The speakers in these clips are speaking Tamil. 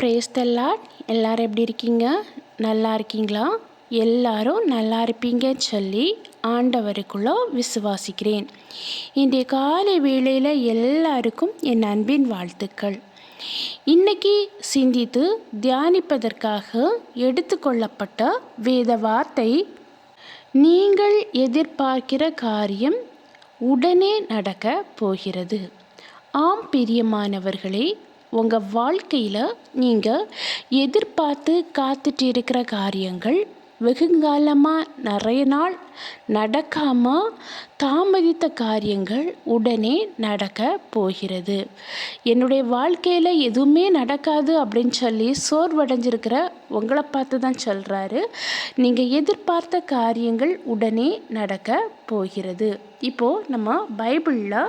Praise the Lord. எல்லாரும் எப்படி இருக்கீங்க? நல்லா இருக்கீங்களா? எல்லாரும் நல்லா இருப்பீங்கன்னு சொல்லி ஆண்டவருக்குள்ள விசுவாசிக்கிறேன். இன்றைய காலை வேளையில் எல்லாருக்கும் என் அன்பின் வாழ்த்துக்கள். இன்னைக்கு சிந்தித்து தியானிப்பதற்காக எடுத்துக்கொள்ளப்பட்ட வேத வார்த்தை, நீங்கள் எதிர்பார்க்கிற காரியம் உடனே நடக்க போகிறது. ஆம் பிரியமானவர்களே, உங்கள் வாழ்க்கையில் நீங்கள் எதிர்பார்த்து காத்துட்டு இருக்கிற காரியங்கள் வெகுங்காலமாக நிறைய நாள் நடக்காமல் தாமதித்த காரியங்கள் உடனே நடக்க போகிறது. என்னுடைய வாழ்க்கையில் எதுவுமே நடக்காது அப்படின்னு சொல்லி சோர்வடைஞ்சிருக்கிற உங்களை பார்த்து தான் சொல்கிறாரு, நீங்கள் எதிர்பார்த்த காரியங்கள் உடனே நடக்க போகிறது. இப்போது நம்ம பைபிளில்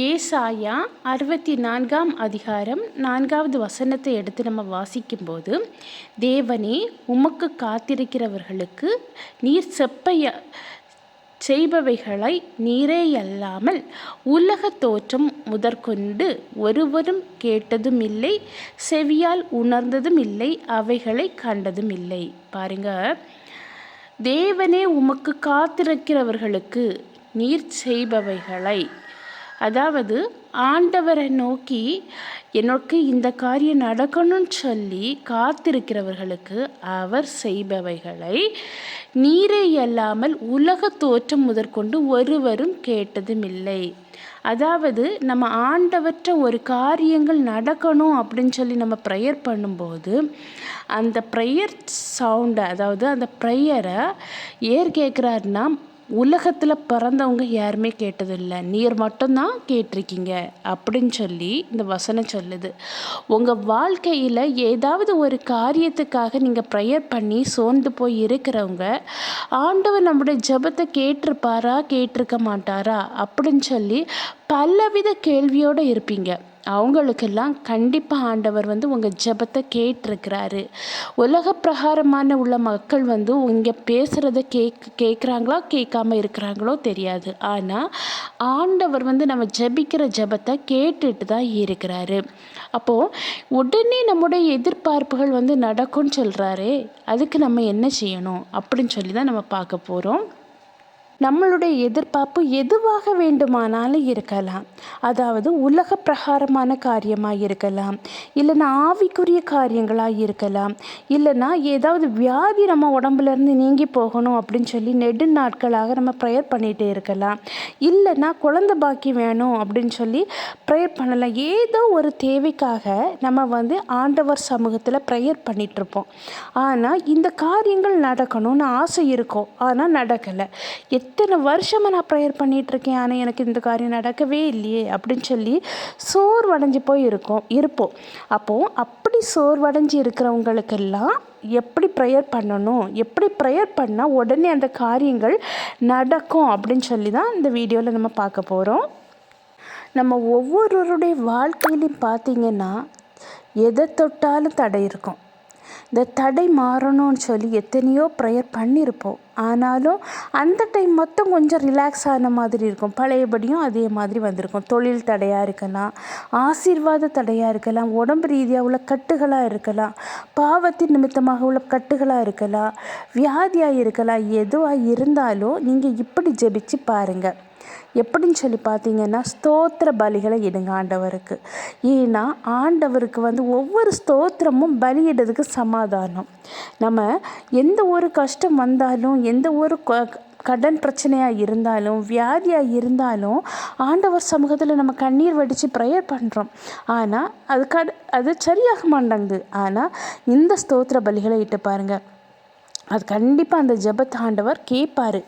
ஏசாயா 64 அதிகாரம் 4வது வசனத்தை எடுத்து நம்ம வாசிக்கும்போது, தேவனே, உமக்கு காத்திருக்கிறவர்களுக்கு நீர் செய்பவைகளை நீரே அல்லாமல் உலக தோற்றம் முதற்கொண்டு ஒருவரும் கேட்டதும் இல்லை, செவியால் உணர்ந்ததும் இல்லை, அவைகளை கண்டதும் இல்லை. பாருங்க, தேவனே உமக்கு காத்திருக்கிறவர்களுக்கு நீர் செய்பவைகளை, அதாவது ஆண்டவரை நோக்கி எனக்கு இந்த காரியம் நடக்கணும்னு சொல்லி காத்திருக்கிறவர்களுக்கு அவர் செய்பவைகளை நீரே அல்லாமல் உலக தோற்றம் முதற்கொண்டு ஒருவரும் கேட்டதும் இல்லை. அதாவது நம்ம ஆண்டவற்ற ஒரு காரியங்கள் நடக்கணும் அப்படின்னு சொல்லி நம்ம ப்ரேயர் பண்ணும்போது அந்த ப்ரேயர் சவுண்டை, அதாவது அந்த ப்ரேயரை ஏர் கேட்குறாருன்னா, உலகத்தில் பிறந்தவங்க யாருமே கேட்டதில்லை, நீர் மட்டும்தான் கேட்டிருக்கீங்க அப்படின்னு சொல்லி இந்த வசனம் சொல்லுது. உங்கள் வாழ்க்கையில் ஏதாவது ஒரு காரியத்துக்காக நீங்கள் ப்ரேயர் பண்ணி சோர்ந்து போய் இருக்கிறவங்க, ஆண்டவர் நம்முடைய ஜெபத்தை கேட்டிருப்பாரா கேட்டிருக்க மாட்டாரா அப்படின்னு சொல்லி பலவித கேள்வியோடு இருப்பீங்க. அவங்களுக்கெல்லாம் கண்டிப்பாக ஆண்டவர் உங்கள் ஜெபத்தை கேட்டிருக்கிறாரு. உலக பிரகாரமான உள்ள மக்கள் இங்கே பேசுகிறத கேட்குறாங்களா கேட்காம இருக்கிறாங்களோ தெரியாது. ஆனால் ஆண்டவர் நம்ம ஜெபிக்கிற ஜெபத்தை கேட்டுட்டு தான் இருக்கிறாரு. அப்போது உடனே நம்முடைய எதிர்பார்ப்புகள் நடக்கும்னு சொல்கிறாரே, அதுக்கு நம்ம என்ன செய்யணும் அப்படின்னு சொல்லி தான் நம்ம பார்க்க போகிறோம். நம்மளுடைய எதிர்பார்ப்பு எதுவாக வேண்டுமானாலும் இருக்கலாம். அதாவது உலக பிரகாரமான காரியமாக இருக்கலாம், இல்லைன்னா ஆவிக்குரிய காரியங்களாக இருக்கலாம், இல்லைன்னா ஏதாவது வியாதி நம்ம உடம்புலேருந்து நீங்கி போகணும் அப்படின்னு சொல்லி நெடுநாட்களாக நம்ம ப்ரேயர் பண்ணிகிட்டே இருக்கலாம், இல்லைன்னா குழந்தை பாக்கி வேணும் அப்படின்னு சொல்லி ப்ரேயர் பண்ணலாம். ஏதோ ஒரு தேவைக்காக நம்ம ஆண்டவர் சமூகத்தில் ப்ரேயர் பண்ணிகிட்ருப்போம். ஆனால் இந்த காரியங்கள் நடக்கணும்னு ஆசை இருக்கும், ஆனால் நடக்கலை. எத்தனை வருஷமாக நான் ப்ரேயர் பண்ணிகிட்ருக்கேன், ஆனால் எனக்கு இந்த காரியம் நடக்கவே இல்லையே அப்படின்னு சொல்லி சோர்வடைஞ்சு போய் இருப்போம். அப்போது அப்படி சோர்வடைஞ்சு இருக்கிறவங்களுக்கெல்லாம் எப்படி ப்ரேயர் பண்ணணும், எப்படி ப்ரேயர் பண்ணால் உடனே அந்த காரியங்கள் நடக்கும் அப்படின்னு சொல்லி தான் இந்த வீடியோவில் நம்ம பார்க்க போகிறோம். நம்ம ஒவ்வொருவருடைய வாழ்க்கையிலையும் பார்த்திங்கன்னா எதை தொட்டாலும் தடை இருக்கும். இந்த தடை மாறணும்னு சொல்லி எத்தனையோ ப்ரேயர் பண்ணியிருப்போம். ஆனாலும் அந்த டைம் மட்டும் கொஞ்சம் ரிலாக்ஸ் ஆன மாதிரி இருக்கும், பழையபடியும் அதே மாதிரி வந்திருக்கும். தொழில் தடையாக இருக்கலாம், ஆசீர்வாத தடையாக இருக்கலாம், உடம்பு ரீதியாக உள்ள கட்டுகளாக இருக்கலாம், பாவத்தின் நிமித்தமாக உள்ள கட்டுகளாக இருக்கலாம், வியாதியாக இருக்கலாம். எதுவாக இருந்தாலும் நீங்கள் இப்படி ஜெபிச்சு பாருங்கள். எப்படின்னு சொல்லி பார்த்தீங்கன்னா, ஸ்தோத்திர பலிகளை இடுங்க ஆண்டவருக்கு. ஏன்னா ஆண்டவருக்கு ஒவ்வொரு ஸ்தோத்திரமும் பலியிடுறதுக்கு சமாதானம். நம்ம எந்த ஒரு கஷ்டம் வந்தாலும், எந்த ஒரு கடன் பிரச்சனையாக இருந்தாலும், வியாதியாக இருந்தாலும் ஆண்டவர் சமூகத்தில் நம்ம கண்ணீர் வடித்து ப்ரேயர் பண்ணுறோம். ஆனால் அது சரியாக மாட்டாங்குது. ஆனால் இந்த ஸ்தோத்திர பலிகளை இட்டு பாருங்கள், அது கண்டிப்பாக அந்த ஜெபத்தை ஆண்டவர் கேட்பார்.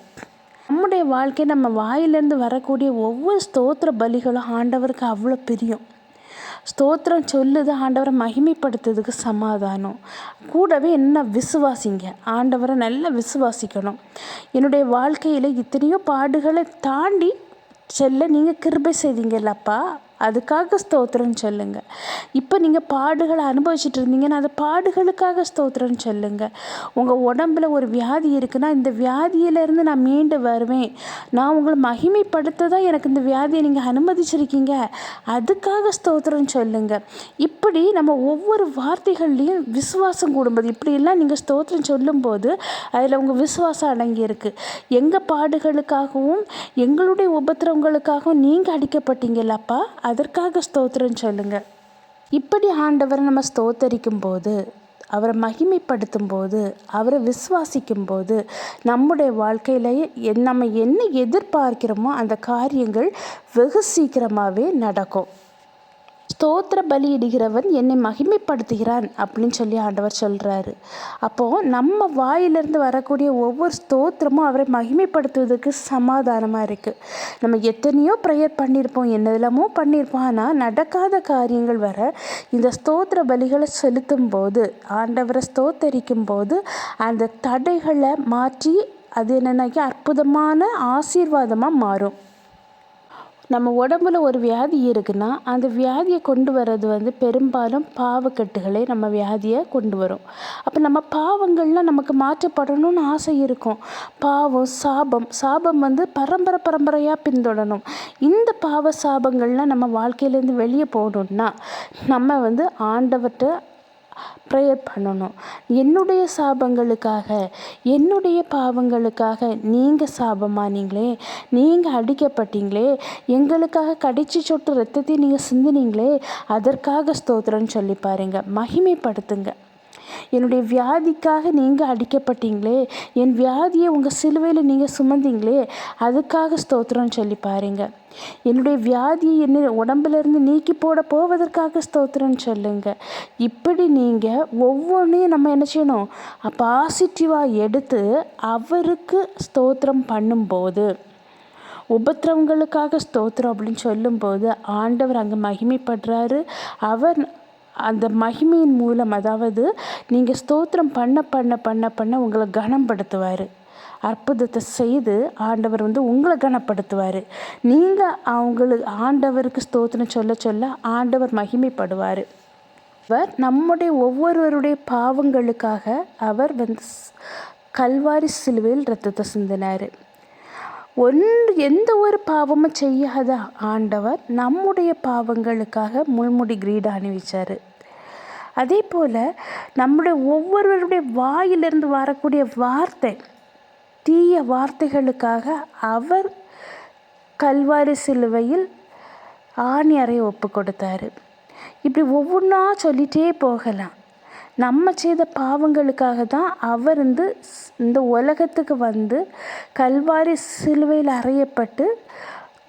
நம்முடைய வாழ்க்கை, நம்ம வாயிலேருந்து வரக்கூடிய ஒவ்வொரு ஸ்தோத்திர பலிகளும் ஆண்டவருக்கு அவ்வளோ பிரியம். ஸ்தோத்திரம் சொல்லுது ஆண்டவரை மகிமைப்படுத்துறதுக்கு சமாதானம். கூடவே என்ன விசுவாசிங்க, ஆண்டவரை நல்லா விசுவாசிக்கணும். என்னுடைய வாழ்க்கையில் இத்தனையோ பாடுகளை தாண்டி செல்ல நீங்கள் கிருபை செய்தீங்கல்லப்பா, அதுக்காக ஸ்தோத்திரம் சொல்லுங்கள். இப்போ நீங்கள் பாடுகளை அனுபவிச்சுட்டு இருந்தீங்கன்னா அந்த பாடுகளுக்காக ஸ்தோத்திரம் சொல்லுங்கள். உங்கள் உடம்புல ஒரு வியாதி இருக்குன்னா இந்த வியாதியிலேருந்து நான் மீண்டு வருவேன், நான் உங்களை மகிமைப்படுத்த தான் எனக்கு இந்த வியாதியை நீங்கள் அனுமதிச்சிருக்கீங்க, அதுக்காக ஸ்தோத்திரம் சொல்லுங்கள். இப்படி நம்ம ஒவ்வொரு வார்த்தைகள்லையும் விசுவாசம் கூடும்போது இப்படியெல்லாம் நீங்கள் ஸ்தோத்திரம் சொல்லும்போது அதில் உங்கள் விசுவாசம் அடங்கியிருக்கு. எங்கள் பாடுகளுக்காகவும் எங்களுடைய உபத்திரவங்களுக்காகவும் நீங்கள் அடிக்கப்பட்டீங்களாப்பா, அதற்காக ஸ்தோத்திரம் சொல்லுங்கள். இப்படி ஆண்டவரை நம்ம ஸ்தோத்தரிக்கும் போது, அவரை மகிமைப்படுத்தும் போது, அவரை விசுவாசிக்கும் போது நம்முடைய வாழ்க்கையிலேயே நம்ம என்ன எதிர்பார்க்கிறோமோ அந்த காரியங்கள் வெகு சீக்கிரமாகவே நடக்கும். ஸ்தோத்திர பலியிடுகிறவன் என்னை மகிமைப்படுத்துகிறான் அப்படின்னு சொல்லி ஆண்டவர் சொல்கிறாரு. அப்போது நம்ம வாயிலிருந்து வரக்கூடிய ஒவ்வொரு ஸ்தோத்திரமும் அவரை மகிமைப்படுத்துவதற்கு சமாதானமாக இருக்குது. நம்ம எத்தனையோ ப்ரேயர் பண்ணியிருப்போம், என்னெல்லாமோ பண்ணியிருப்போம், ஆனால் நடக்காத காரியங்கள் வர இந்த ஸ்தோத்திர பலிகளை செலுத்தும் போது, ஆண்டவரை ஸ்தோத்தரிக்கும் போது அந்த தடைகளை மாற்றி அது என்னென்னாக்கி அற்புதமான ஆசீர்வாதமாக மாறும். நம்ம உடம்புல ஒரு வியாதி இருக்குன்னா அந்த வியாதியை கொண்டு வர்றது பெரும்பாலும் பாவக்கட்டுகளே நம்ம வியாதியை கொண்டு வரும். அப்போ நம்ம பாவங்கள்லாம் நமக்கு மாற்றப்படணும்னு ஆசை இருக்கும். பாவம், சாபம் பரம்பரையாக பின்தொடரணும். இந்த பாவ சாபங்கள்லாம் நம்ம வாழ்க்கையிலேருந்து வெளியே போகணுன்னா நம்ம ஆண்டவர்கிட்ட ப்ரேயர் பண்ணணும். என்னுடைய சாபங்களுக்காக, என்னுடைய பாவங்களுக்காக நீங்கள் சாபமானீங்களே, நீங்கள் அடிக்கப்பட்டீங்களே, எங்களுக்காக கடைசி சொட்டு ரத்தத்தை நீங்கள் சிந்தினீங்களே, அதற்காக ஸ்தோத்திரம்னு சொல்லி பாருங்க, மகிமைப்படுத்துங்க. என்னுடைய வியாதிக்காக நீங்கள் அடிக்கப்பட்டீங்களே, என் வியாதியை உங்கள் சிலுவையில் நீங்கள் சுமந்தீங்களே, அதுக்காக ஸ்தோத்திரம்னு சொல்லி பாருங்க. என்னுடைய வியாதியை என்ன உடம்புலேருந்து நீக்கி போவதற்காக ஸ்தோத்திரம்னு சொல்லுங்க. இப்படி நீங்கள் ஒவ்வொன்றையும் நம்ம என்ன செய்யணும், பாசிட்டிவாக எடுத்து அவருக்கு ஸ்தோத்திரம் பண்ணும்போது, உபத்திரவங்களுக்காக ஸ்தோத்திரம் அப்படின்னு சொல்லும்போது ஆண்டவர் அங்கே மகிமைப்படுறாரு. அவர் அந்த மகிமையின் மூலம், அதாவது நீங்கள் ஸ்தோத்திரம் பண்ண உங்களை கனப்படுத்துவார். அற்புதத்தை செய்து ஆண்டவர் உங்களை கனப்படுத்துவார். நீங்கள் ஆண்டவருக்கு ஸ்தோத்திரம் சொல்ல ஆண்டவர் மகிமைப்படுவார். அவர் நம்முடைய ஒவ்வொருவருடைய பாவங்களுக்காக அவர் கல்வாரி சிலுவையில் இரத்தத்தை சிந்தினார். எந்த ஒரு பாவமும் செய்யாத ஆண்டவர் நம்முடைய பாவங்களுக்காக முள்முடி கிரீடம் அணிவிச்சார். அதே போல் நம்முடைய ஒவ்வொருவருடைய வாயிலிருந்து வரக்கூடிய வார்த்தை, தீய வார்த்தைகளுக்காக அவர் கல்வாரி சிலுவையில் ஆணி அறைய ஒப்பு கொடுத்தாரு. இப்படி ஒவ்வொன்றா சொல்லிகிட்டே போகலாம். நம்ம செய்த பாவங்களுக்காக தான் அவர் இந்த உலகத்துக்கு கல்வாரி சிலுவையில் அறையப்பட்டு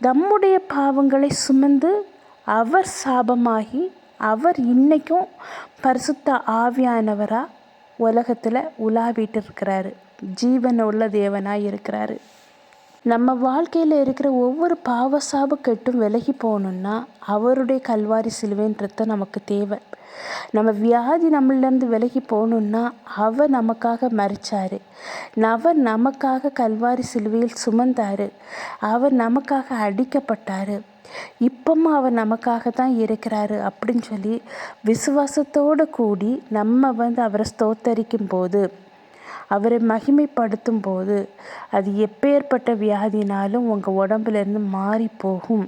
நம்முடைய பாவங்களை சுமந்து அவர் சாபமாகி அவர் இன்றைக்கும் பரிசுத்த ஆவியானவராக உலகத்தில் உலாவிட்டு இருக்கிறாரு. ஜீவன் உள்ள தேவனாக இருக்கிறாரு. நம்ம வாழ்க்கையில் இருக்கிற ஒவ்வொரு பாவ சாப கெட்டும் விலகி போகணுன்னா அவருடைய கல்வாரி சிலுவைன்றது நமக்கு தேவை. நம்ம வியாதி நம்மளிலேருந்து விலகி போகணுன்னா அவர் நமக்காக மரித்தார். அவர் நமக்காக கல்வாரி சிலுவையில் சுமந்தார். அவர் நமக்காக அடிக்கப்பட்டார். இப்பவும் அவர் நமக்காக தான் இருக்கிறாரு அப்படின்னு சொல்லி விசுவாசத்தோடு கூடி நம்ம அவரை ஸ்தோத்தரிக்கும் போது, அவரை மகிமைப்படுத்தும் போது, அது எப்பேற்பட்ட வியாதினாலும் உங்கள் உடம்புலேருந்து மாறி போகும்.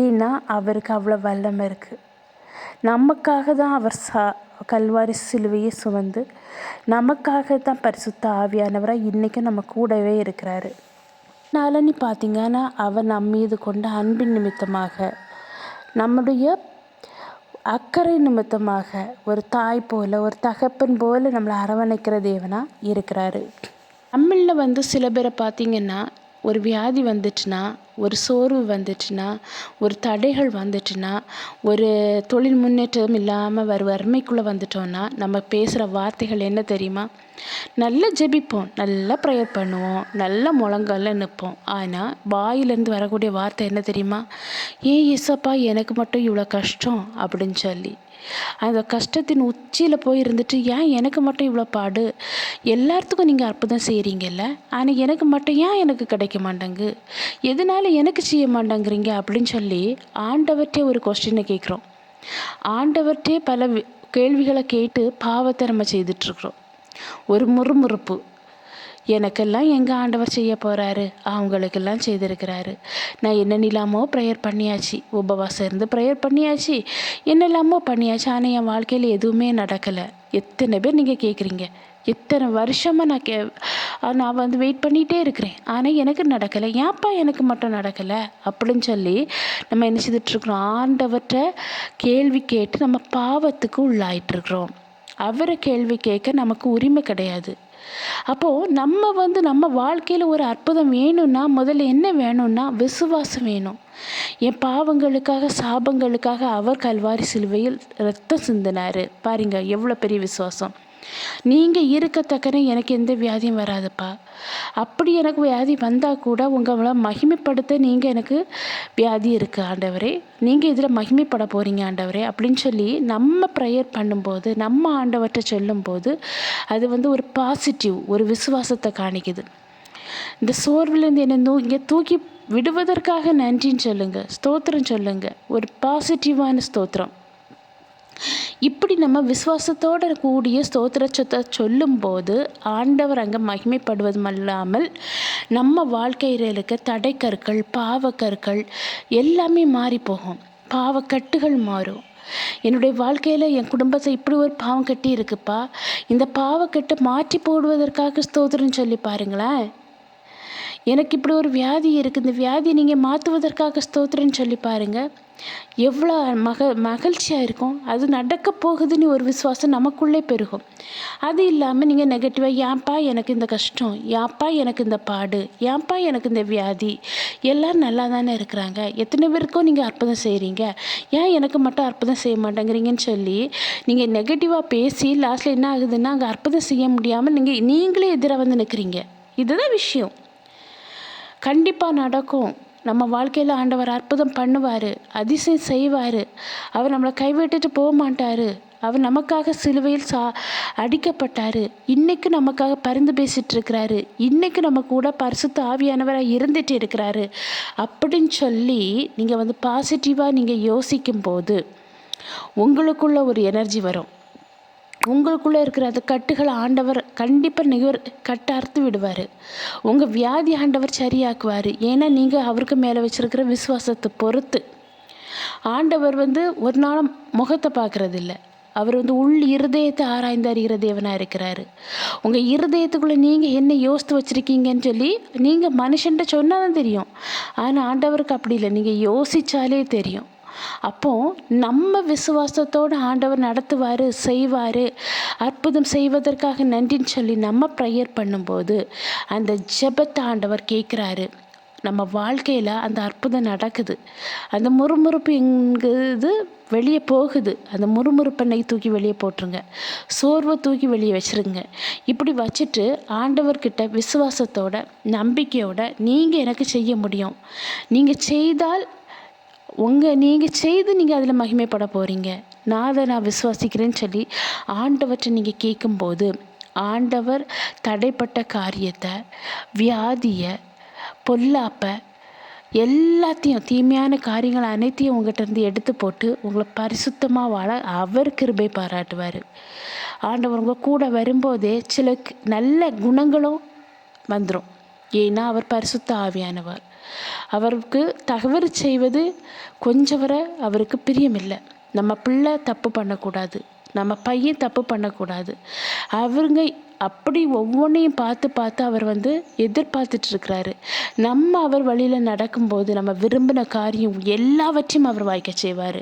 ஏன்னா அவருக்கு அவ்வளோ வல்லமை இருக்குது. நமக்காக தான் அவர் கல்வாரி சிலுவையை சுமந்து நமக்காக தான் பரிசுத்த ஆவியானவராக இன்றைக்கும் நம்ம கூடவே இருக்கிறாரு. நாளன்னு பார்த்திங்கன்னா அவர் நம் மீது கொண்ட அன்பின் நிமித்தமாக, நம்முடைய அக்கறை நிமித்தமாக ஒரு தாய் போல், ஒரு தகப்பன் போல் நம்மளை அரவணைக்கிற தேவனாக இருக்கிறாரு. நம்மளில் சில பேரை பார்த்திங்கன்னா ஒரு வியாதி வந்துச்சுன்னா, ஒரு சோர்வு வந்துச்சுன்னா, ஒரு தடைகள் வந்துச்சுன்னா, ஒரு தொழில் முன்னேற்றம் இல்லாமல் வறுமைக்குள்ளே வந்துட்டோன்னா நம்ம பேசுகிற வார்த்தைகள் என்ன தெரியுமா? நல்லா ஜெபிப்போம், நல்லா ப்ரேயர் பண்ணுவோம், நல்லா முழங்கால நிற்போம். ஆனால் வாயிலேருந்து வரக்கூடிய வார்த்தை என்ன தெரியுமா? ஏன் ஏசப்பா எனக்கு மட்டும் இவ்வளோ கஷ்டம் அப்படின்னு சொல்லி. அந்த கஷ்டத்தின் உச்சியில் போய் இருந்துட்டு ஏன் எனக்கு மட்டும் இவ்வளோ பாடு, எல்லாத்துக்கும் நீங்கள் அற்புதம் செய்கிறீங்கல்ல, ஆனால் எனக்கு மட்டும் ஏன் எனக்கு கிடைக்க மாட்டேங்கு, எதனால எனக்கு செய்ய மாட்டேங்கிறீங்க அப்படின்னு சொல்லி ஆண்டவர்கிட்டே ஒரு கொஸ்டினை கேட்குறோம். ஆண்டவர்கிட்டே பல கேள்விகளை கேட்டு பாவத்தை நம்ம செய்துட்ருக்குறோம். ஒரு முறுமுறுப்பு, எனக்கெல்லாம் எங்கள் ஆண்டவர் செய்ய போகிறாரு, அவங்களுக்கெல்லாம் செய்திருக்கிறாரு. நான் என்னென்னலாமோ ப்ரேயர் பண்ணியாச்சு, உபவாசம் இருந்து ப்ரேயர் பண்ணியாச்சு, என்னெல்லாமோ பண்ணியாச்சு, ஆனால் என் வாழ்க்கையில் எதுவுமே நடக்கலை. எத்தனை பேர் நீங்கள் கேட்குறீங்க, எத்தனை வருஷமாக நான் வந்து வெயிட் பண்ணிகிட்டே இருக்கிறேன், ஆனால் எனக்கு நடக்கலை, ஏன்ப்பா எனக்கு மட்டும் நடக்கலை அப்படின்னு சொல்லி நம்ம என்ன செய்துட்ருக்குறோம், ஆண்டவர்கிட்ட கேள்வி கேட்டு நம்ம பாவத்துக்கு உள்ளாயிட்ருக்குறோம். அவரை கேள்வி கேட்க நமக்கு உரிமை கிடையாது. அப்போது நம்ம வாழ்க்கையில் ஒரு அற்புதம் வேணும்னா முதல்ல என்ன வேணும்னா விசுவாசம் வேணும். என் பாவங்களுக்காக சாபங்களுக்காக அவர் கல்வாரி சிலுவையில் ரத்தம் சிந்தினார். பாருங்க எவ்வளோ பெரிய விசுவாசம். நீங்கள் இருக்கத்தக்கன எனக்கு எந்த வியாதியும் வராதுப்பா, அப்படி எனக்கு வியாதி வந்தால் கூட உங்களை மகிமைப்படுத்த நீங்கள் எனக்கு வியாதி இருக்குது ஆண்டவரே, நீங்கள் இதில் மகிமைப்பட போகிறீங்க ஆண்டவரே அப்படின்னு சொல்லி நம்ம ப்ரேயர் பண்ணும்போது, நம்ம ஆண்டவர்கிட்ட சொல்லும்போது அது வந்து ஒரு பாசிட்டிவ், ஒரு விசுவாசத்தை காணிக்குது. இந்த சோர்விலேருந்து என்ன இங்கே தூக்கி விடுவதற்காக நன்றின்னு சொல்லுங்கள், ஸ்தோத்திரம் சொல்லுங்கள், ஒரு பாசிட்டிவான ஸ்தோத்திரம். இப்படி நம்ம விசுவாசத்தோடு கூடிய ஸ்தோத்திரத்தை சொல்லும்போது ஆண்டவர் அங்கே மகிமைப்படுவதும் அல்லாமல் நம்ம வாழ்க்கையில் இருக்க தடைக்கற்கள், பாவக்கற்கள் எல்லாமே மாறி போகும். பாவக்கட்டுகள் மாறும். என்னுடைய வாழ்க்கையில் என் குடும்பத்தை இப்படி ஒரு பாவம் கட்டி இருக்குப்பா, இந்த பாவக்கட்டை மாற்றி போடுவதற்காக ஸ்தோத்திரம் சொல்லி பாருங்களேன். எனக்கு இப்படி ஒரு வியாதி இருக்குது, இந்த வியாதியை நீங்கள் மாற்றுவதற்காக ஸ்தோத்திரன்னு சொல்லி பாருங்கள், எவ்வளோ மகிழ்ச்சியாக இருக்கும். அது நடக்க போகுதுன்னு ஒரு விசுவாசம் நமக்குள்ளே பெருகும். அது இல்லாமல் நீங்கள் நெகட்டிவாக ஏன்ப்பா எனக்கு இந்த கஷ்டம், ஏன்ப்பா எனக்கு இந்த பாடு, ஏன்ப்பா எனக்கு இந்த வியாதி, எல்லோரும் நல்லா தானே இருக்கிறாங்க, எத்தனை பேருக்கும் நீங்கள் அற்புதம் செய்கிறீங்க, ஏன் எனக்கு மட்டும் அற்புதம் செய்ய மாட்டேங்கிறீங்கன்னு சொல்லி நீங்கள் நெகட்டிவாக பேசி லாஸ்ட்டில் என்ன ஆகுதுன்னா அங்கே அற்புதம் செய்ய முடியாமல் நீங்களே எதிராக வந்து நிற்கிறீங்க. இதுதான் விஷயம். கண்டிப்பாக நடக்கும். நம்ம வாழ்க்கையில் ஆண்டவர் அற்புதம் பண்ணுவார், அதிசயம் செய்வார். அவர் நம்மளை கைவிட்டுட்டு போக மாட்டார். அவர் நமக்காக சிலுவையில் அடிக்கப்பட்டார், இன்றைக்கு நமக்காக பரிந்து பேசிகிட்டு இருக்கிறாரு, இன்றைக்கு நம்ம கூட பரிசுத்த ஆவியானவராக இருந்துட்டு இருக்கிறாரு அப்படின்னு சொல்லி நீங்கள் வந்து பாசிட்டிவாக நீங்கள் யோசிக்கும் போது உங்களுக்குள்ள ஒரு எனர்ஜி வரும். உங்களுக்குள்ளே இருக்கிற அந்த கட்டுகளை ஆண்டவர் கண்டிப்பாக கட்ட அறுத்து விடுவார். உங்கள் வியாதி ஆண்டவர் சரியாக்குவார். ஏன்னா நீங்கள் அவருக்கு மேலே வச்சுருக்கிற விசுவாசத்தை பொறுத்து. ஆண்டவர் வந்து ஒரு நாளும் முகத்தை பார்க்குறதில்ல, அவர் வந்து இருதயத்தை ஆராய்ந்து அறிகிற தேவனாக இருக்கிறாரு. உங்கள் இருதயத்துக்குள்ளே நீங்கள் என்ன யோசித்து வச்சுருக்கீங்கன்னு சொல்லி நீங்கள் மனுஷன்ட்ட சொன்னால் தான் தெரியும், ஆனால் ஆண்டவருக்கு அப்படி இல்லை, நீங்கள் யோசித்தாலே தெரியும். அப்போது நம்ம விசுவாசத்தோடு ஆண்டவர் நடத்துவார், செய்வார், அற்புதம் செய்வதற்காக நன்றின்னு சொல்லி நம்ம ப்ரேயர் பண்ணும்போது அந்த ஜெபத்தை ஆண்டவர் கேட்குறாரு. நம்ம வாழ்க்கையில் அந்த அற்புதம் நடக்குது. அந்த முறுமுறுப்பு எங்கிறது வெளியே போகுது. அந்த முறுமுறுப்பெண்ணை தூக்கி வெளியே போட்டுருங்க, சோர்வை தூக்கி வெளியே வச்சுருங்க. இப்படி வச்சுட்டு ஆண்டவர்கிட்ட விசுவாசத்தோட நம்பிக்கையோட நீங்கள் எனக்கு செய்ய முடியும், நீங்கள் செய்தால் நீங்கள் செய்து நீங்கள் அதில் மகிமைப்பட போகிறீங்க, நான் விசுவாசிக்கிறேன்னு சொல்லி ஆண்டவற்றை நீங்கள் கேட்கும்போது ஆண்டவர் தடைப்பட்ட காரியத்தை, வியாதியை, பொல்லாப்பை, எல்லாத்தையும் தீமையான காரியங்கள் அனைத்தையும் உங்கள்கிட்ட இருந்து எடுத்து போட்டு உங்களை பரிசுத்தமாக வாழ அவர் கிருபை பாராட்டுவார். ஆண்டவர் உங்கள் கூட வரும்போதே சில நல்ல குணங்களும் வந்துடும். ஏன்னா அவர் பரிசுத்த ஆவியானவர். அவருக்கு தவறு செய்வது கொஞ்சம் வரை அவருக்கு பிரியமில்லை. நம்ம பிள்ளை தப்பு பண்ணக்கூடாது, நம்ம பையன் தப்பு பண்ணக்கூடாது. அவருங்க அப்படி ஒவ்வொன்றையும் பார்த்து பார்த்து அவர் வந்து எதிர்பார்த்துட்ருக்கிறாரு. நம்ம அவர் வழியில் நடக்கும்போது நம்ம விரும்பின காரியம் எல்லாவற்றையும் அவர் வாய்க்க செய்வார்.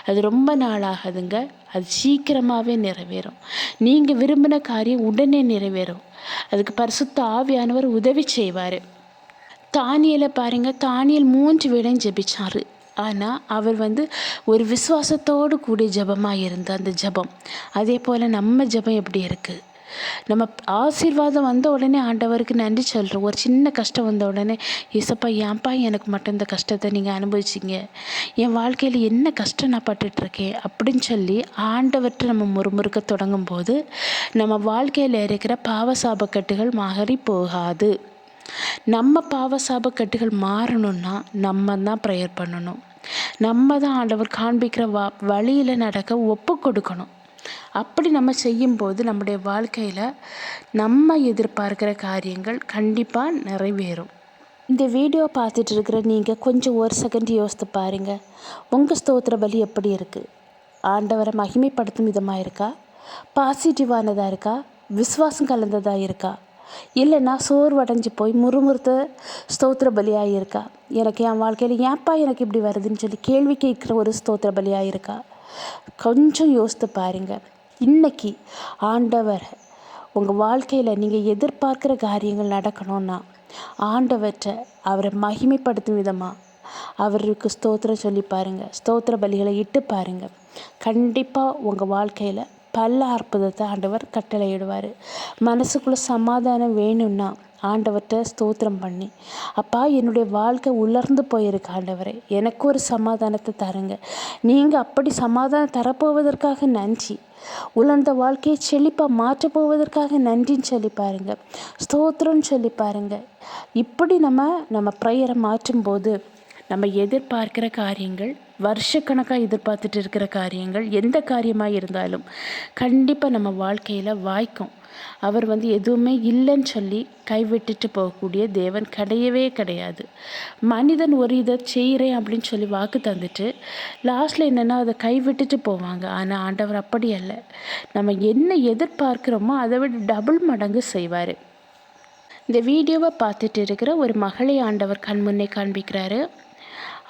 அது ரொம்ப நாள் ஆகாதுங்க, அது சீக்கிரமாகவே நிறைவேறும். நீங்கள் விரும்பின காரியம் உடனே நிறைவேறும். அதுக்கு பரிசுத்த ஆவியானவர் உதவி செய்வார். தானியலை பாருங்கள், தானியல் 3 வேளையும் ஜெபிச்சார். ஆனால் அவர் வந்து ஒரு விசுவாசத்தோடு கூடிய ஜெபமாக இருந்த அந்த ஜெபம். அதே போல் நம்ம ஜெபம் எப்படி இருக்குது? நம்ம ஆசீர்வாதம் வந்த உடனே ஆண்டவருக்கு நன்றி சொல்கிறோம். ஒரு சின்ன கஷ்டம் வந்த உடனே, ஏசப்பா ஏன்பா எனக்கு மட்டும் இந்த கஷ்டத்தை நீங்கள் அனுபவிச்சிங்க, என் வாழ்க்கையில் என்ன கஷ்டம் நான் பட்டுட்ருக்கேன் அப்படின்னு சொல்லி ஆண்டவர்கிட்ட நம்ம முறுமுறுக்க தொடங்கும் போது நம்ம வாழ்க்கையில் இருக்கிற பாவசாபக்கட்டுகள் மாறி போகாது. நம்ம பாவசாபக்கட்டுகள் மாறணும்னா நம்ம தான் ப்ரேயர் பண்ணணும். நம்ம தான் ஆண்டவர் காண்பிக்கிற வழியில் நடக்க ஒப்பு கொடுக்கணும். அப்படி நம்ம செய்யும்போது நம்முடைய வாழ்க்கையில் நம்ம எதிர்பார்க்கிற காரியங்கள் கண்டிப்பாக நிறைவேறும். இந்த வீடியோ பார்த்துட்டு இருக்கிற நீங்கள் கொஞ்சம் ஒரு செகண்ட் யோசித்து பாருங்கள். உங்கள் ஸ்தோத்திர பலி எப்படி இருக்குது? ஆண்டவரை மகிமைப்படுத்தும் விதமாக இருக்கா? பாசிட்டிவானதாக இருக்கா? விசுவாசம் கலந்ததாக இருக்கா? இல்லைன்னா சோர்வடைஞ்சு போய் முறுமுறுத்த ஸ்தோத்திர பலியாக இருக்கா? எனக்கு என் வாழ்க்கையில் ஏன்ப்பா எனக்கு இப்படி வருதுன்னு சொல்லி கேள்வி கேட்குற ஒரு ஸ்தோத்திர பலியாக இருக்கா? கொஞ்சம் யோசித்து பாருங்கள். இன்னைக்கு ஆண்டவர் உங்கள் வாழ்க்கையில் நீங்கள் எதிர்பார்க்குற காரியங்கள் நடக்கணும்னா ஆண்டவற்றை அவரை மகிமைப்படுத்தும் விதமாக அவருக்கு ஸ்தோத்திரம் சொல்லி பாருங்கள். ஸ்தோத்திர பலிகளை இட்டு பாருங்கள். கண்டிப்பாக உங்கள் வாழ்க்கையில் பல அற்புதத்தை ஆண்டவர் கட்டளையிடுவார். மனசுக்குள்ளே சமாதானம் வேணும்னா ஆண்டவர்கிட்ட ஸ்தோத்திரம் பண்ணி, அப்பா என்னுடைய வாழ்க்கை உலர்ந்து போயிருக்கு ஆண்டவரே, எனக்கு ஒரு சமாதானத்தை தருங்க, நீங்கள் அப்படி சமாதானம் தரப்போவதற்காக நன்றி, உலர்ந்த வாழ்க்கையை செழிப்பாக மாற்றப் போவதற்காக நன்றின்னு சொல்லி பாருங்க, ஸ்தோத்திரம்னு சொல்லி பாருங்க. இப்படி நம்ம ப்ரேயரை மாற்றும்போது நம்ம எதிர்பார்க்கிற காரியங்கள், வருஷக்கணக்காக எதிர்பார்த்துட்டு இருக்கிற காரியங்கள், எந்த காரியமாக இருந்தாலும் கண்டிப்பாக நம்ம வாழ்க்கையில் வாய்க்கும். அவர் எதுவுமே இல்லைன்னு சொல்லி கைவிட்டுட்டு போகக்கூடிய தேவன் கிடையவே கிடையாது. மனிதன் ஒரு இதை செய்கிறேன் அப்படின்னு சொல்லி வாக்கு தந்துட்டு லாஸ்ட்டில் என்னென்னா அதை கைவிட்டுட்டு போவாங்க. ஆனால் ஆண்டவர் அப்படி அல்ல. நம்ம என்ன எதிர்பார்க்குறோமோ அதை விட டபுள் மடங்கு செய்வார். இந்த வீடியோவை பார்த்துட்டு இருக்கிற ஒரு மகளை ஆண்டவர் கண்முன்னே காண்பிக்கிறாரு.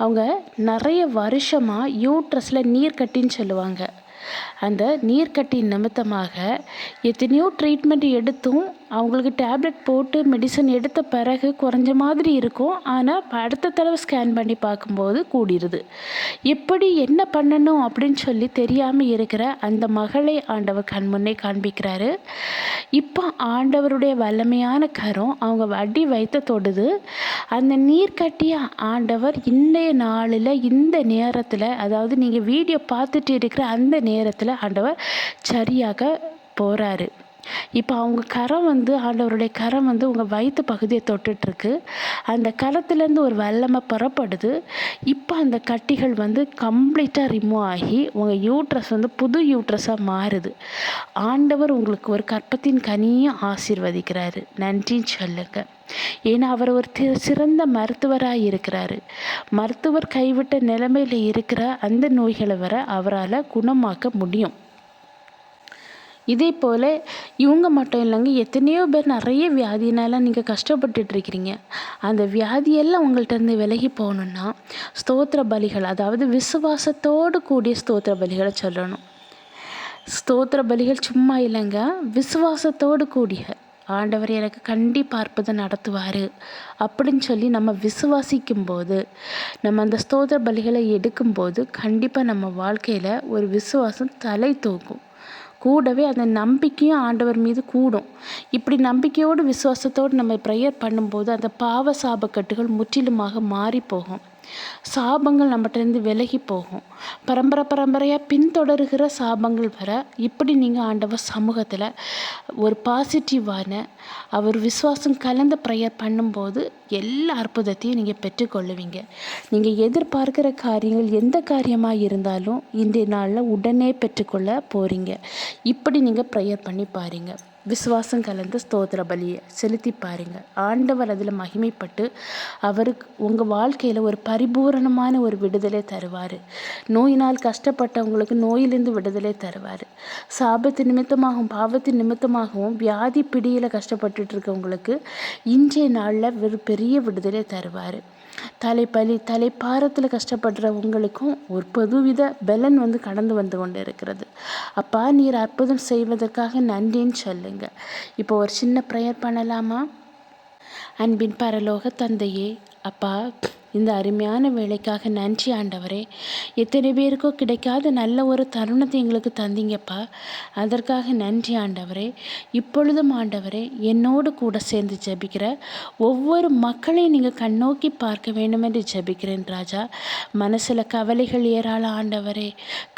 அவங்க நிறைய வருஷமாக யூட்ரஸில் நீர்க்கட்டின்னு சொல்லுவாங்க. அந்த நீர்க்கட்டி நிமித்தமாக எத்தனையோ ட்ரீட்மெண்ட் எடுத்தும் அவங்களுக்கு டேப்லெட் போட்டு மெடிசன் எடுத்த பிறகு குறைஞ்ச மாதிரி இருக்கும். ஆனால் அடுத்த தடவை ஸ்கேன் பண்ணி பார்க்கும்போது கூடிருது. எப்படி என்ன பண்ணணும் அப்படின்னு சொல்லி தெரியாமல் இருக்கிற அந்த மகளை ஆண்டவர் கண்முன்னே காண்பிக்கிறாரு. இப்போ ஆண்டவருடைய வல்லமையான கரம் அவங்க அடி வைத்த தொடுது. அந்த நீர்க்கட்டிய ஆண்டவர் இன்றைய நாளில் இந்த நேரத்தில், அதாவது நீங்கள் வீடியோ பார்த்துட்டு இருக்கிற அந்த நேரத்தில் ஆண்டவர் சரியாக போகிறாரு. இப்போ அவங்க கரம் ஆண்டவருடைய கரம் உங்கள் வயிற்று பகுதியை தொட்டுட்ருக்கு. அந்த கரத்துலேருந்து ஒரு வல்லமை புறப்படுது. இப்போ அந்த கட்டிகள் கம்ப்ளீட்டாக ரிமூவ் ஆகி உங்கள் யூட்ரஸ் புது யூட்ரஸாக மாறுது. ஆண்டவர் உங்களுக்கு ஒரு கற்பத்தின் கனியை ஆசீர்வதிக்கிறாரு. நன்றின்னு சொல்லுங்க. ஏன்னா அவர் ஒரு சிறந்த மருத்துவராக இருக்கிறாரு. மருத்துவர் கைவிட்ட நிலைமையில் இருக்கிற அந்த நோய்களை வர அவரால் குணமாக்க முடியும். இதே போல் இவங்க மட்டும் இல்லைங்க, எத்தனையோ பேர் நிறைய வியாதினால நீங்கள் கஷ்டப்பட்டுட்ருக்கிறீங்க. அந்த வியாதியெல்லாம் உங்கள்கிட்ட விலகி போகணுன்னா ஸ்தோத்திர பலிகள், அதாவது விசுவாசத்தோடு கூடிய ஸ்தோத்திர பலிகளை சொல்லணும். ஸ்தோத்திர பலிகள் சும்மா இல்லைங்க, விசுவாசத்தோடு கூடிய ஆண்டவர் எனக்கு கண்டிப்பாக அற்புதம் நடத்துவார் அப்படின்னு சொல்லி நம்ம விசுவாசிக்கும் போது, நம்ம அந்த ஸ்தோத்திர பலிகளை எடுக்கும்போது கண்டிப்பாக நம்ம வாழ்க்கையில் ஒரு விசுவாசம் தலை தூக்கும். கூடவே அந்த நம்பிக்கையும் ஆண்டவர் மீது கூடும். இப்படி நம்பிக்கையோடு விசுவாசத்தோடு நம்ம ப்ரேயர் பண்ணும்போது அந்த பாவ சாபக்கட்டுகள் முற்றிலுமாக மாறி போகும். சாபங்கள் நம்மகிட்டேருந்து விலகி போகும். பரம்பரையாக பின்தொடருகிற சாபங்கள் வர இப்படி நீங்கள் ஆண்டவர் சமூகத்தில் ஒரு பாசிட்டிவான அவர் விசுவாசம் கலந்த ப்ரேயர் பண்ணும்போது எல்லா அற்புதத்தையும் நீங்கள் பெற்றுக்கொள்ளுவீங்க. நீங்கள் எதிர்பார்க்கிற காரியங்கள் எந்த காரியமாக இருந்தாலும் இன்றைய நாளில் உடனே பெற்றுக்கொள்ள போகிறீங்க. இப்படி நீங்கள் ப்ரேயர் பண்ணி பாருங்கள். விசுவாசம் கலந்த ஸ்தோத்திர பலியை செலுத்தி பாருங்கள். ஆண்டவர் அதில் மகிமைப்பட்டு அவருக்கு உங்கள் வாழ்க்கையில் ஒரு பரிபூரணமான ஒரு விடுதலை தருவார். நோயினால் கஷ்டப்பட்டவங்களுக்கு நோயிலிருந்து விடுதலை தருவார். சாபத்து நிமித்தமாகவும் பாவத்தின் நிமித்தமாகவும் வியாதி பிடியில் கஷ்டப்பட்டுட்டு இருக்கவங்களுக்கு இன்றைய நாளில் ஒரு பெரிய விடுதலை தருவார். தலைப்பாரத்தில் கஷ்டப்படுறவங்களுக்கும் ஒரு புதுவித பலன் கடந்து வந்து கொண்டு இருக்கிறது. அப்பா நீர் அற்புதம் செய்வதற்காக நன்றின்னு சொல்லுங்க. இப்போ ஒரு சின்ன ப்ரேயர் பண்ணலாமா? அன்பின் பரலோக தந்தையே, அப்பா இந்த அருமையான வேலைக்காக நன்றி ஆண்டவரே. எத்தனை பேருக்கோ கிடைக்காத நல்ல ஒரு தருணத்தை எங்களுக்கு தந்தீங்கப்பா. அதற்காக நன்றி ஆண்டவரே. இப்பொழுதும் ஆண்டவரே, என்னோடு கூட சேர்ந்து ஜெபிக்கிற ஒவ்வொரு மக்களையும் நீங்கள் கண்ணோக்கி பார்க்க வேண்டும் என்று ஜெபிக்கிறேன் ராஜா. மனசில் கவலைகள் ஏராளம் ஆண்டவரே,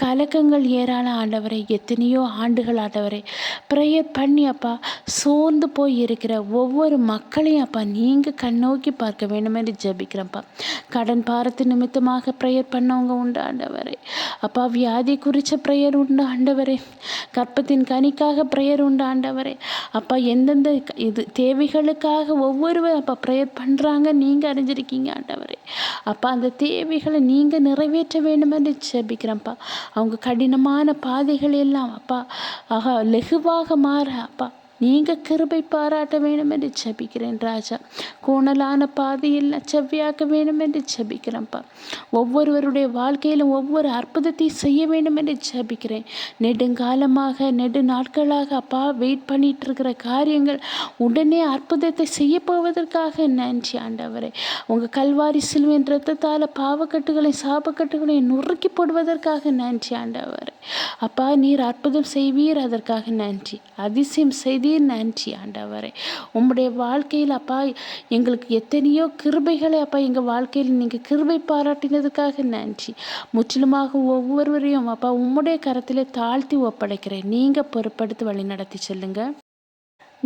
கலக்கங்கள் ஏராளம் ஆண்டவரே. எத்தனையோ ஆண்டுகள் ஆண்டவரே ப்ரேயர் பண்ணி அப்பா சோர்ந்து போய் இருக்கிற ஒவ்வொரு மக்களையும் அப்பா நீங்கள் கண்ணோக்கி பார்க்க வேண்டும் என்று ஜெபிக்கிறேன்ப்பா. கடன் பாரத்து நிமித்தமாக ப்ரேயர் பண்ணவங்க உண்டு ஆண்டவரே. அப்பா வியாதி குறித்த ப்ரேயர் உண்டு ஆண்டவரே. கற்பத்தின் கனிக்காக ப்ரேயர் உண்டு ஆண்டவரே. அப்பா எந்தெந்த இது தேவைகளுக்காக ஒவ்வொருவர் அப்பா ப்ரேயர் பண்ணுறாங்க நீங்கள் அறிஞ்சிருக்கீங்க ஆண்டவரே. அப்பா அந்த தேவைகளை நீங்கள் நிறைவேற்ற வேண்டும் என்று ஜெபிக்கிறேன்ப்பா. அவங்க கடினமான பாதைகள் எல்லாம் அப்பா லெகுவாக மாற அப்பா நீங்கள் கிருபை பாராட்ட வேண்டும் என்று ஜெபிக்கிறேன் ராஜா. கோணலான பாதையில் செவ்வியாக்க வேண்டும் என்று ஜெபிக்கிறேன்ப்பா. ஒவ்வொருவருடைய வாழ்க்கையிலும் ஒவ்வொரு அற்புதத்தை செய்ய வேண்டும் என்று ஜெபிக்கிறேன். நெடுங்காலமாக நெடு நாட்களாக அப்பா வெயிட் பண்ணிட்டு இருக்கிற காரியங்கள் உடனே அற்புதத்தை செய்ய போவதற்காக நன்றி ஆண்டவரே. உங்கள் கல்வாரி சிலுவையின் இரத்தத்தால் பாவக்கட்டுகளை சாபக்கட்டுகளை நொறுக்கி போடுவதற்காக நன்றி ஆண்டவரே. அப்பா நீர் அற்புதம் செய்வீர், அதற்காக நன்றி. அதிசயம் செய்தீர், நன்றி ஆண்டவரே. உம்முடைய வாழ்க்கையில் அப்பா எங்களுக்கு எத்தனையோ கிருபைகளை அப்பா எங்கள் வாழ்க்கையில் நீங்கள் கிருபை பாராட்டினதுக்காக நன்றி. முற்றிலுமாக ஒவ்வொருவரையும் அப்பா உம்முடைய கரத்திலே தாழ்த்தி ஒப்படைக்கிறேன். நீங்கள் பொறுப்படுத்தி வழி நடத்தி செல்லுங்க.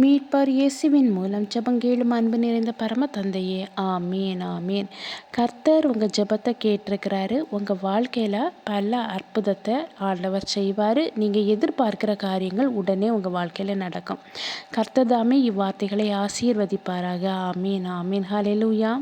மீட்பர் இயேசுவின் மூலம் ஜெபங்கேளும் அன்பு நிறைந்த பரம தந்தையே, ஆமீன் ஆமீன். கர்த்தர் உங்கள் ஜெபத்தை கேட்டிருக்கிறாரு. உங்கள் வாழ்க்கையில் பல அற்புதத்தை ஆண்டவர் செய்வார். நீங்கள் எதிர்பார்க்கிற காரியங்கள் உடனே உங்கள் வாழ்க்கையில் நடக்கும். கர்த்தர் தாமே இவ்வார்த்தைகளை ஆசீர்வதிப்பாராக. ஆமீன் ஆமீன். ஹல்லேலூயா.